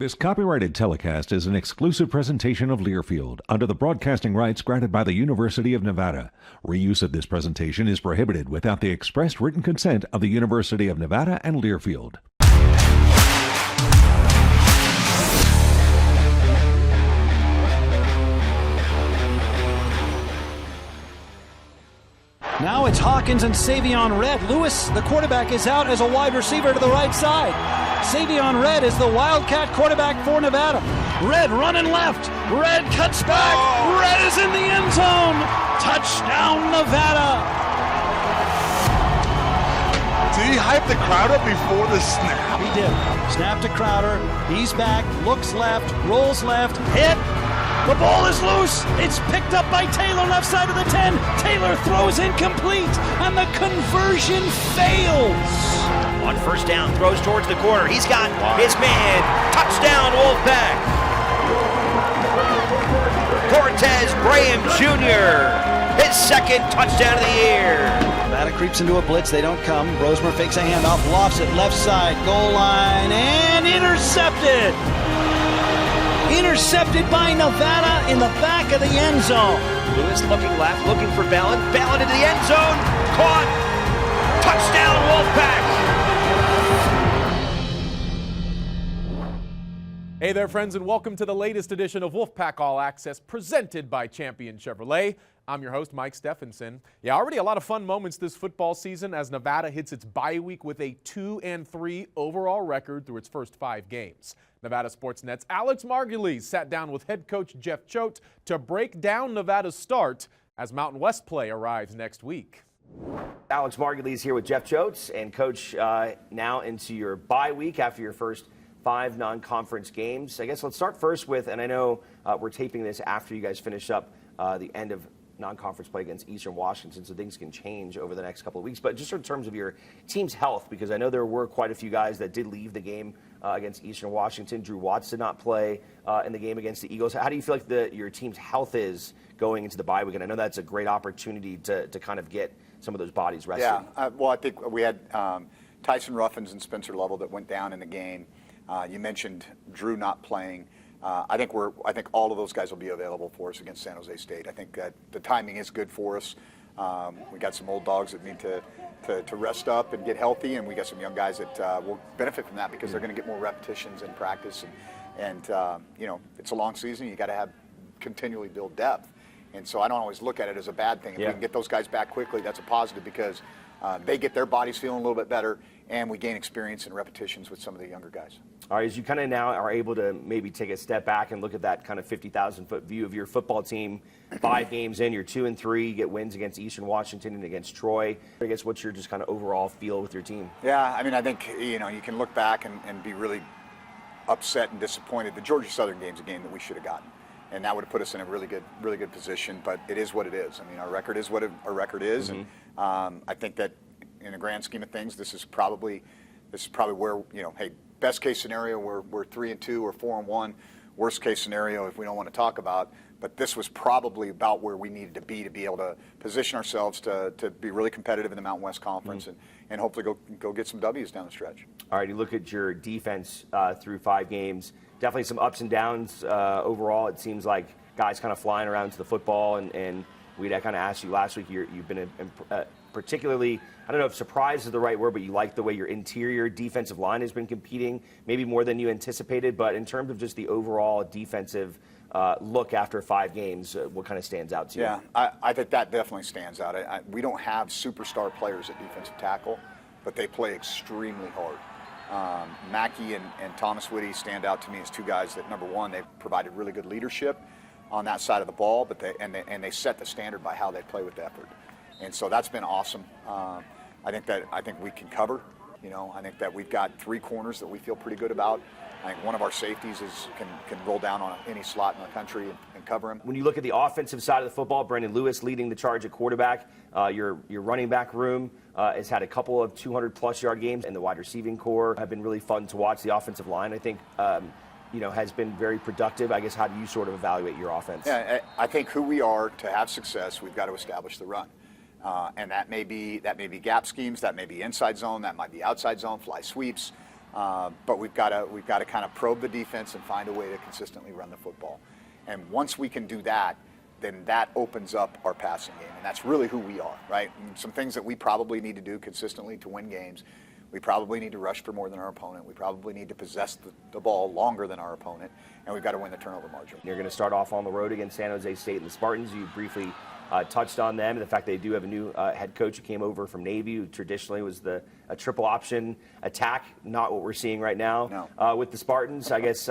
This copyrighted telecast is an exclusive presentation of Learfield under the broadcasting rights granted by the University of Nevada. Reuse of this presentation is prohibited without the express written consent of the University of Nevada and Learfield. Now it's Hawkins and Savion Red. Lewis, the quarterback, is out as a wide receiver to the right side. Savion Red is the Wildcat quarterback for Nevada. Red running left. Red cuts back. Red is in the end zone. Touchdown, Nevada. Did he hype the crowd up before the snap? He did. Snap to Crowder. He's back. Looks left. Rolls left. Hit. The ball is loose. It's picked up by Taylor, left side of the 10. Taylor throws incomplete, and the conversion fails. On first down, throws towards the corner. He's got his man. Touchdown, Wolfpack. Cortez Graham Jr., his second touchdown of the year. Nevada creeps into a blitz. They don't come. Rosemer fakes a handoff, lofts it left side, goal line, and intercepted. Intercepted by Nevada in the back of the end zone. Lewis looking left, looking for Ballin. Ballin into the end zone. Caught. Touchdown, Wolfpack. Hey there, friends, and welcome to the latest edition of Wolfpack All Access, presented by Champion Chevrolet. I'm your host, Mike Stephenson. Yeah, already a lot of fun moments this football season as Nevada hits its bye week with a 2-3 overall record through its first 5 games. Nevada Sportsnet's Alex Margulies sat down with head coach Jeff Choate to break down Nevada's start as Mountain West play arrives next week. Alex Margulies here with Jeff Choate, and Coach, now into your bye week after your first 5 non-conference games. I guess let's start first with, and I know we're taping this after you guys finish up the end of non-conference play against Eastern Washington, so things can change over the next couple of weeks. But just in terms of your team's health, because I know there were quite a few guys that did leave the game against Eastern Washington. Drew Watts did not play in the game against the Eagles. How do you feel like your team's health is going into the bye week? And I know that's a great opportunity to kind of get some of those bodies rested. Yeah, well, I think we had Tyson Ruffins and Spencer Lovell that went down in the game. You mentioned Drew not playing. I think all of those guys will be available for us against San Jose State. I think that the timing is good for us. We got some old dogs that need to rest up and get healthy, and we got some young guys that will benefit from that because they're going to get more repetitions in practice. And you know, it's a long season. You got to continually build depth. And so I don't always look at it as a bad thing. If we can get those guys back quickly, that's a positive because they get their bodies feeling a little bit better, and we gain experience and repetitions with some of the younger guys. All right, as you kind of now are able to maybe take a step back and look at that kind of 50,000-foot view of your football team, 5 games in, you're 2-3, you get wins against Eastern Washington and against Troy. I guess what's your just kind of overall feel with your team? Yeah, I mean, I think, you know, you can look back and be really upset and disappointed. The Georgia Southern game's a game that we should have gotten, and that would have put us in a really good position, but it is what it is. I mean, our record is what our record is, and I think that in the grand scheme of things, this is probably where, you know, hey, best case scenario, we're 3-2 or 4-1. Worst case scenario, if we don't want to talk about, but this was probably about where we needed to be able to position ourselves to be really competitive in the Mountain West Conference and hopefully go get some W's down the stretch. All right, you look at your defense through 5 games. Definitely some ups and downs overall. It seems like guys kind of flying around to the football, and we kind of asked you last week. You've been particularly, I don't know if surprise is the right word, but you like the way your interior defensive line has been competing, maybe more than you anticipated. But in terms of just the overall defensive look after 5 games, what kind of stands out to you? Yeah, I think that definitely stands out. We don't have superstar players at defensive tackle, but they play extremely hard. Mackey and Thomas Whitty stand out to me as 2 guys that, number one, they've provided really good leadership on that side of the ball, but they set the standard by how they play with effort. And so that's been awesome. I think we can cover. You know, I think that we've got 3 corners that we feel pretty good about. I think one of our safeties can roll down on any slot in the country and cover him. When you look at the offensive side of the football, Brendan Lewis leading the charge at quarterback. Your running back room has had a couple of 200-plus yard games, and the wide receiving core have been really fun to watch. The offensive line, I think, you know, has been very productive. I guess, how do you sort of evaluate your offense? Yeah, I think who we are to have success, we've got to establish the run. And that may be gap schemes, that may be inside zone, that might be outside zone, fly sweeps. but we've got to kind of probe the defense and find a way to consistently run the football. And once we can do that, then that opens up our passing game, and that's really who we are, right? And some things that we probably need to do consistently to win games. We probably need to rush for more than our opponent. We probably need to possess the ball longer than our opponent, and we've got to win the turnover margin. You're going to start off on the road against San Jose State and the Spartans. You briefly touched on them and the fact they do have a new head coach who came over from Navy, who traditionally was a triple option attack, not what we're seeing right now. No. With the Spartans. I guess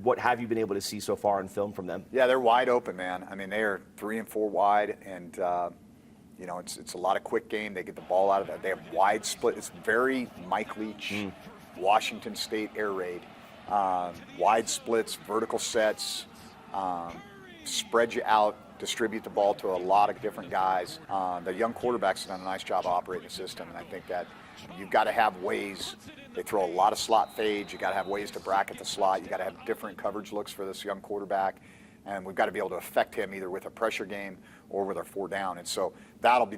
what have you been able to see so far in film from them? Yeah, they're wide open, man. I mean, they are 3 and 4 wide, and you know, it's a lot of quick game. They get the ball out of that. They have wide split. It's very Mike Leach, Washington State air raid. Wide splits, vertical sets, spread you out, distribute the ball to a lot of different guys. The young quarterbacks have done a nice job operating the system, and I think that you've got to have ways. They throw a lot of slot fades. You got to have ways to bracket the slot. You got to have different coverage looks for this young quarterback, and we've got to be able to affect him either with a pressure game or with our 4 down. And so that'll be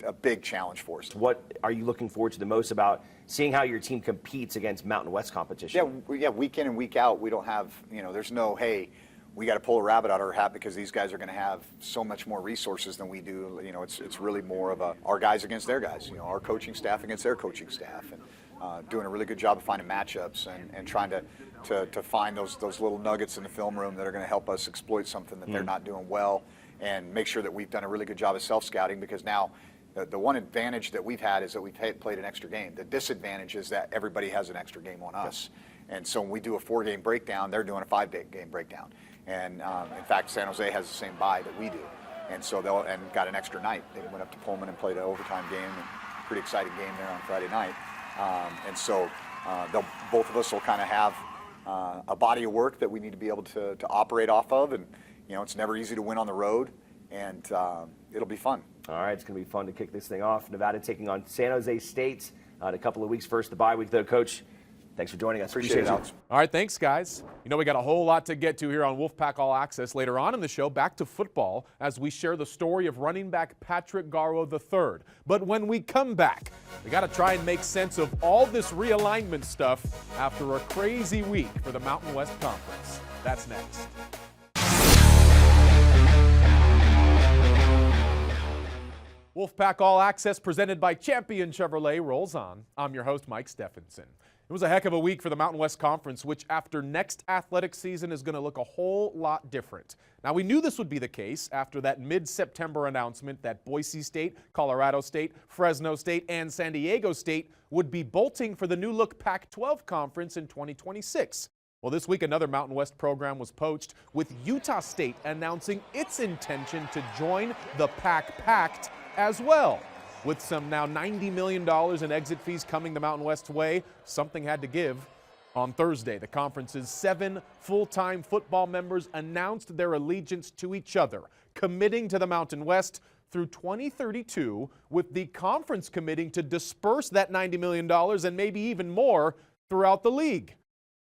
a big challenge for us. What are you looking forward to the most about seeing how your team competes against Mountain West competition? Yeah, week in and week out, we don't have, there's no, hey, we got to pull a rabbit out of our hat because these guys are going to have so much more resources than we do. It's really more of our guys against their guys, our coaching staff against their coaching staff, and doing a really good job of finding matchups and trying to find those little nuggets in the film room that are going to help us exploit something that they're not doing well, and make sure that we've done a really good job of self-scouting, because now the one advantage that we've had is that we've played an extra game. The disadvantage is that everybody has an extra game on us. And so when we do a 4-game breakdown, they're doing a 5-game breakdown. And in fact, San Jose has the same bye that we do. And so and got an extra night. They went up to Pullman and played an overtime game, and pretty exciting game there on Friday night. And so both of us will kind of have a body of work that we need to be able to operate off of. And, it's never easy to win on the road, and it'll be fun. All right, it's going to be fun to kick this thing off. Nevada taking on San Jose State in a couple of weeks. First, the bye week, though. Coach, thanks for joining us. Appreciate it, Alex. All right, thanks, guys. We got a whole lot to get to here on Wolfpack All Access. Later on in the show, back to football as we share the story of running back Patrick Garwo III. But when we come back, we got to try and make sense of all this realignment stuff after a crazy week for the Mountain West Conference. That's next. Wolfpack All Access presented by Champion Chevrolet rolls on. I'm your host, Mike Stephenson. It was a heck of a week for the Mountain West Conference, which after next athletic season is going to look a whole lot different. Now, we knew this would be the case after that mid-September announcement that Boise State, Colorado State, Fresno State, and San Diego State would be bolting for the new-look Pac-12 conference in 2026. Well, this week another Mountain West program was poached, with Utah State announcing its intention to join the Pac-Pact as well. With some now $90 million in exit fees coming the Mountain West's way, something had to give. On Thursday, the conference's 7 full-time football members announced their allegiance to each other, committing to the Mountain West through 2032, with the conference committing to disperse that $90 million and maybe even more throughout the league.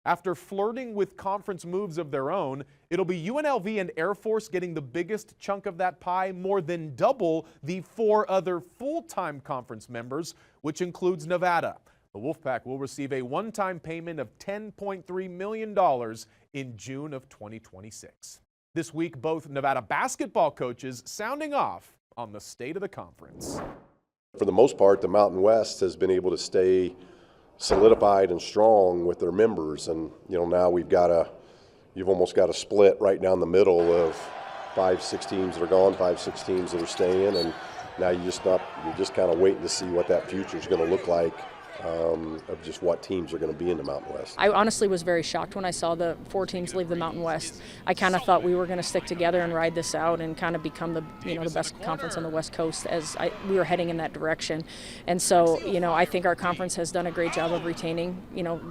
After flirting with conference moves of their own, it'll be UNLV and Air Force getting the biggest chunk of that pie, more than double the 4 other full-time conference members, which includes Nevada. The Wolfpack will receive a one-time payment of $10.3 million in June of 2026. This week, both Nevada basketball coaches sounding off on the state of the conference. For the most part, the Mountain West has been able to stay solidified and strong with their members, and now you've almost got a split right down the middle of 5-6 teams that are gone, 5-6 teams that are staying, and now you're just kind of waiting to see what that future is going to look like, of just what teams are going to be in the Mountain West. I honestly was very shocked when I saw the 4 teams leave the Mountain West. I kind of thought we were going to stick together and ride this out and kind of become the best conference on the West Coast we were heading in that direction. And so, I think our conference has done a great job of retaining,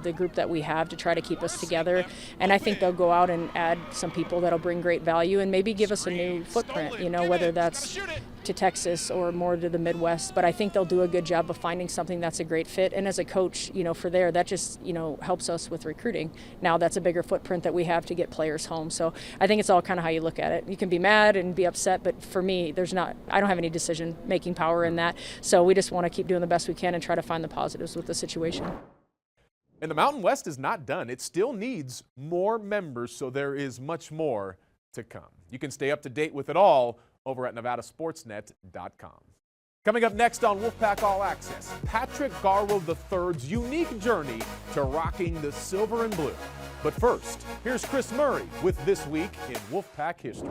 the group that we have to try to keep us together. And I think they'll go out and add some people that'll bring great value and maybe give us a new footprint, whether that's to Texas or more to the Midwest. But I think they'll do a good job of finding something that's a great fit. And as a coach, for there, that just, helps us with recruiting. Now that's a bigger footprint that we have to get players home. So I think it's all kind of how you look at it. You can be mad and be upset, but for me, I don't have any decision-making power in that. So we just want to keep doing the best we can and try to find the positives with the situation. And the Mountain West is not done. It still needs more members, so there is much more to come. You can stay up to date with it all over at nevadasportsnet.com. Coming up next on Wolfpack All Access, Patrick Garwo III's unique journey to rocking the silver and blue. But first, here's Chris Murray with This Week in Wolfpack History.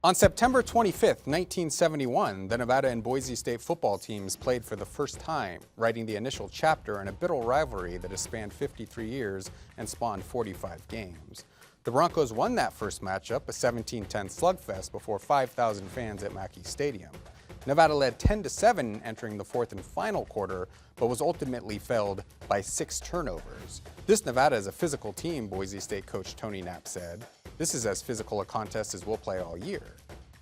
On September 25th, 1971, the Nevada and Boise State football teams played for the first time, writing the initial chapter in a bitter rivalry that has spanned 53 years and spawned 45 games. The Broncos won that first matchup, a 17-10 slugfest before 5,000 fans at Mackey Stadium. Nevada led 10-7 entering the fourth and final quarter, but was ultimately felled by 6 turnovers. This Nevada is a physical team, Boise State coach Tony Knapp said. This is as physical a contest as we'll play all year.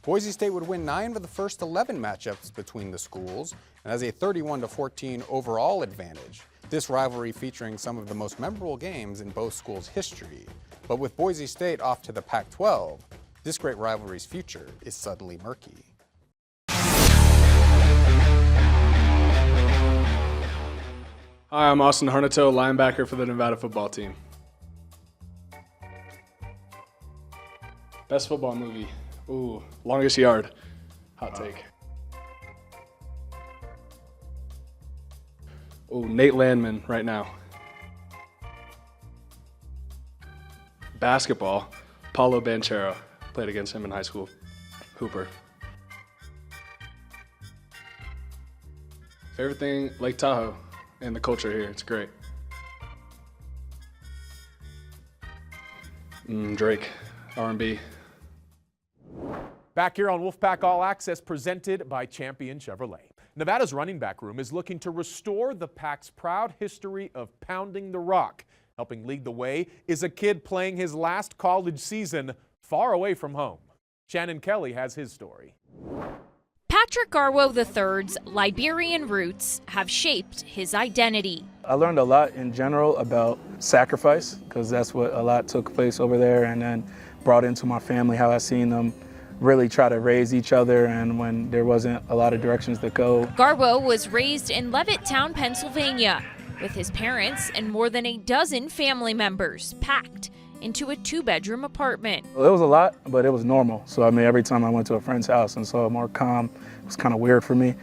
Boise State would win 9 of the first 11 matchups between the schools and has a 31-14 overall advantage. This rivalry featuring some of the most memorable games in both schools' history. But with Boise State off to the Pac-12, this great rivalry's future is suddenly murky. Hi, I'm Austin Harnato, linebacker for the Nevada football team. Best football movie? Ooh, Longest Yard. Hot take. Ooh, Nate Landman right now. Basketball, Paulo Banchero. Played against him in high school. Hooper. Favorite thing, Lake Tahoe and the culture here. It's great. Drake, R&B. Back here on Wolfpack All Access, presented by Champion Chevrolet. Nevada's running back room is looking to restore the Pac's proud history of pounding the rock. Helping lead the way is a kid playing his last college season far away from home. Shannon Kelly has his story. Patrick Garwo III's Liberian roots have shaped his identity. I learned a lot in general about sacrifice, because that's what a lot took place over there, and then brought into my family how I seen them really try to raise each other, and when there wasn't a lot of directions to go. Garwo was raised in Levittown, Pennsylvania, with his parents and more than a dozen family members packed into a 2-bedroom apartment. It was a lot, but it was normal. So I mean, every time I went to a friend's house and saw it more calm, it was kind of weird for me.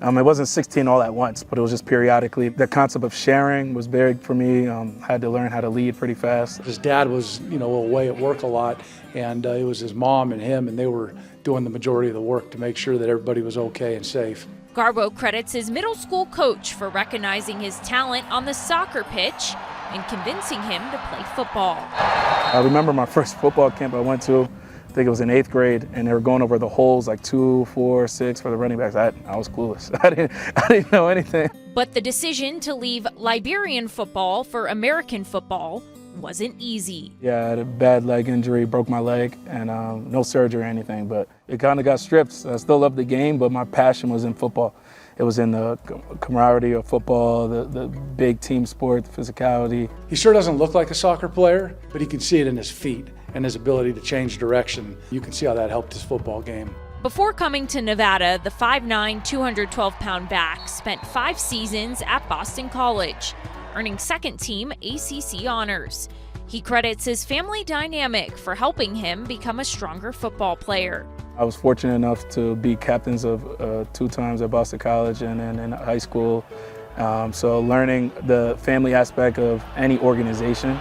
It wasn't 16 all at once, but it was just periodically. The concept of sharing was big for me. Had to learn how to lead pretty fast. His dad was, away at work a lot, and it was his mom and him, and they were doing the majority of the work to make sure that everybody was okay and safe. Garwo credits his middle school coach for recognizing his talent on the soccer pitch and convincing him to play football. I remember my first football camp I went to. I think it was in 8th grade, and they were going over the holes like 2, 4, 6 for the running backs. I was clueless. I didn't know anything. But the decision to leave Liberian football for American football wasn't easy. Yeah, I had a bad leg injury, broke my leg, and no surgery or anything, but it kind of got stripped. I still loved the game, but my passion was in football. It was in the camaraderie of football, the big team sport, the physicality. He sure doesn't look like a soccer player, but you can see it in his feet and his ability to change direction. You can see how that helped his football game. Before coming to Nevada, the 5'9", 212-pound back spent 5 seasons at Boston College, earning second-team ACC honors. He credits his family dynamic for helping him become a stronger football player. I was fortunate enough to be captains of 2 times at Boston College and then in high school. So learning the family aspect of any organization,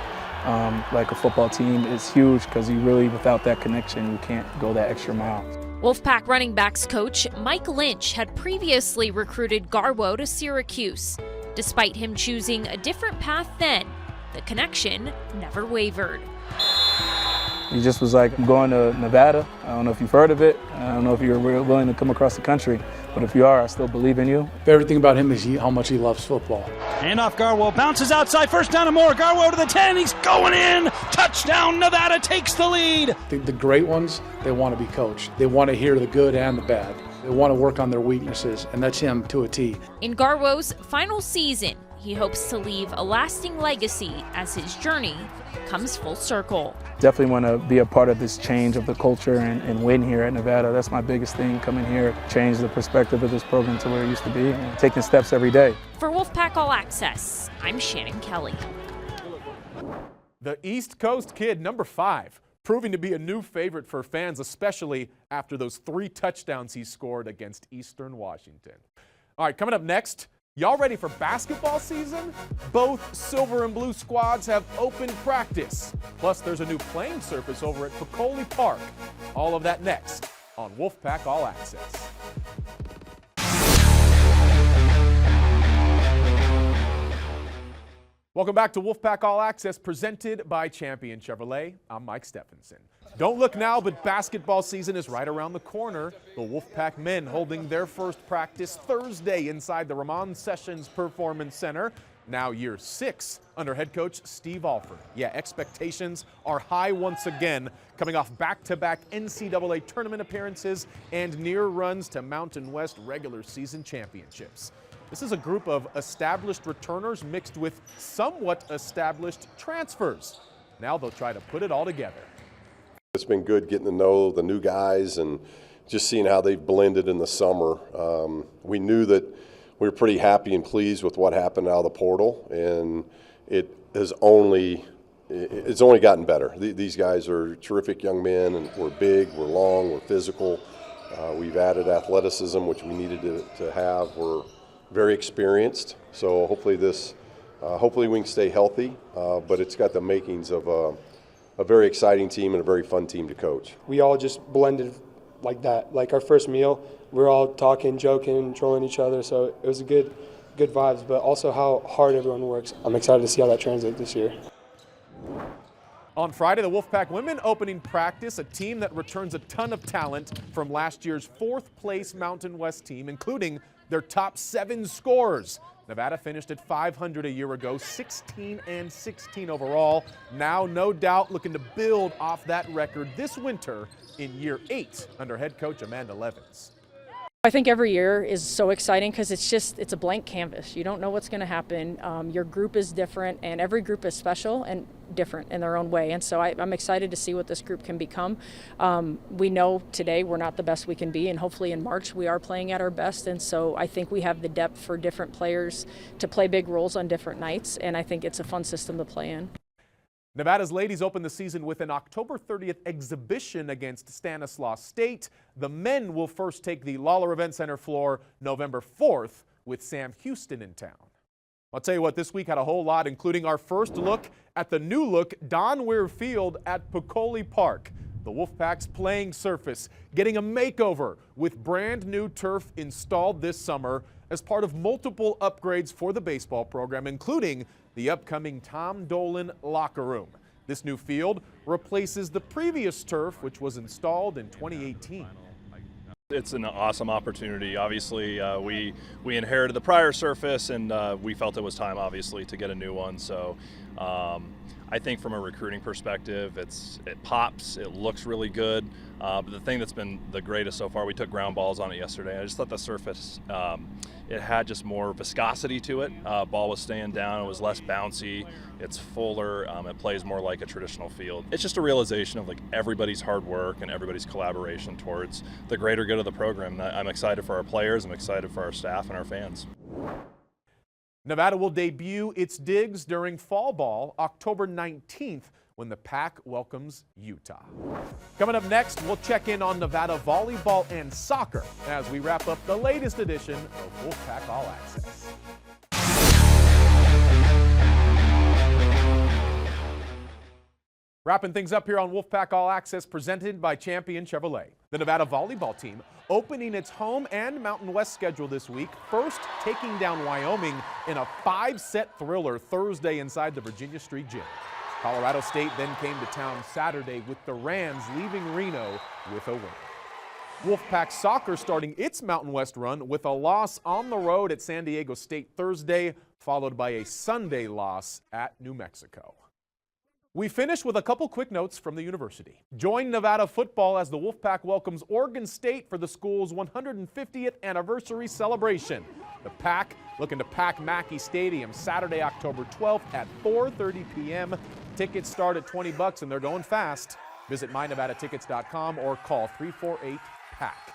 like a football team, is huge, because you really, without that connection, you can't go that extra mile. Wolfpack running backs coach Mike Lynch had previously recruited Garwo to Syracuse. Despite him choosing a different path then, the connection never wavered. He just was like, I'm going to Nevada. I don't know if you've heard of it. I don't know if you're willing to come across the country, but if you are, I still believe in you. Everything about him is how much he loves football. Handoff, Garwo bounces outside, first down and more. Garwo to the 10, he's going in. Touchdown, Nevada takes the lead. The great ones, they want to be coached. They want to hear the good and the bad. They want to work on their weaknesses, and that's him to a T. In Garwo's final season, he hopes to leave a lasting legacy as his journey comes full circle. Definitely want to be a part of this change of the culture and win here at Nevada. That's my biggest thing, coming here, change the perspective of this program to where it used to be, and taking steps every day. For Wolfpack All Access, I'm Shannon Kelly. The East Coast kid, number 5, proving to be a new favorite for fans, especially after those 3 touchdowns he scored against Eastern Washington. All right, coming up next, y'all ready for basketball season? Both silver and blue squads have open practice. Plus, there's a new playing surface over at Pacioli Park. All of that next on Wolfpack All Access. Welcome back to Wolfpack All Access, presented by Champion Chevrolet. I'm Mike Stephenson. Don't look now, but basketball season is right around the corner. The Wolfpack men holding their first practice Thursday inside the Ramon Sessions Performance Center. Now year 6 under head coach Steve Alford. Yeah, expectations are high once again, coming off back-to-back NCAA tournament appearances and near runs to Mountain West regular season championships. This is a group of established returners mixed with somewhat established transfers. Now they'll try to put it all together. It's been good getting to know the new guys and just seeing how they've blended in the summer. We knew that we were pretty happy and pleased with what happened out of the portal, and it's only gotten better. These guys are terrific young men, and we're big, we're long, we're physical. We've added athleticism, which we needed to have. We're very experienced, so hopefully we can stay healthy, but it's got the makings of a very exciting team and a very fun team to coach. We all just blended like that. Like our first meal, we were all talking, joking, trolling each other, so it was a good vibes, but also how hard everyone works. I'm excited to see how that translates this year. On Friday, the Wolfpack women opening practice, a team that returns a ton of talent from last year's 4th place Mountain West team, including their top 7 scorers. Nevada finished at 500 a year ago, 16-16 overall. Now, no doubt, looking to build off that record this winter in year 8 under head coach Amanda Levins. I think every year is so exciting because it's a blank canvas. You don't know what's going to happen. Your group is different, and every group is special and different in their own way. And so I'm excited to see what this group can become. We know today we're not the best we can be, and hopefully in March we are playing at our best. And so I think we have the depth for different players to play big roles on different nights, and I think it's a fun system to play in. Nevada's ladies open the season with an October 30th exhibition against Stanislaus State. The men will first take the Lawler Event Center floor November 4th with Sam Houston in town. I'll tell you what, this week had a whole lot, including our first look at the new look Don Weir Field at Pacioli Park. The Wolfpack's playing surface getting a makeover with brand new turf installed this summer as part of multiple upgrades for the baseball program, including the upcoming Tom Dolan locker room. This new field replaces the previous turf, which was installed in 2018. It's an awesome opportunity. Obviously, we inherited the prior surface, and we felt it was time, obviously, to get a new one. So I think from a recruiting perspective, it pops, it looks really good. But the thing that's been the greatest so far, we took ground balls on it yesterday. I just thought the surface, it had just more viscosity to it. Ball was staying down, it was less bouncy, it's fuller, it plays more like a traditional field. It's just a realization of like everybody's hard work and everybody's collaboration towards the greater good of the program. I'm excited for our players, I'm excited for our staff and our fans. Nevada will debut its digs during fall ball October 19th when the Pack welcomes Utah. Coming up next, we'll check in on Nevada volleyball and soccer as we wrap up the latest edition of Wolfpack All Access. Wrapping things up here on Wolfpack All Access, presented by Champion Chevrolet. The Nevada volleyball team opening its home and Mountain West schedule this week, first taking down Wyoming in a 5-set thriller Thursday inside the Virginia Street Gym. Colorado State then came to town Saturday with the Rams leaving Reno with a win. Wolfpack soccer starting its Mountain West run with a loss on the road at San Diego State Thursday, followed by a Sunday loss at New Mexico. We finish with a couple quick notes from the university. Join Nevada football as the Wolfpack welcomes Oregon State for the school's 150th anniversary celebration. The Pack looking to pack Mackey Stadium Saturday, October 12th at 4:30 p.m. Tickets start at $20 and they're going fast. Visit mynevadatickets.com or call 348-PACK.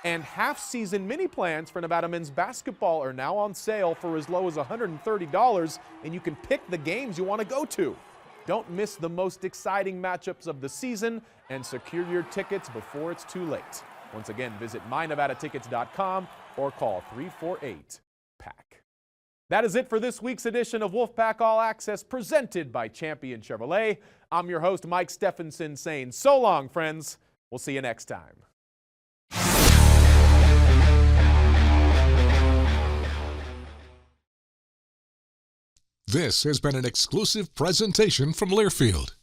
And half-season mini plans for Nevada men's basketball are now on sale for as low as $130, and you can pick the games you want to go to. Don't miss the most exciting matchups of the season and secure your tickets before it's too late. Once again, visit mynevadatickets.com or call 348-PACK. That is it for this week's edition of Wolfpack All Access presented by Champion Chevrolet. I'm your host, Mike Stephenson, saying so long, friends. We'll see you next time. This has been an exclusive presentation from Learfield.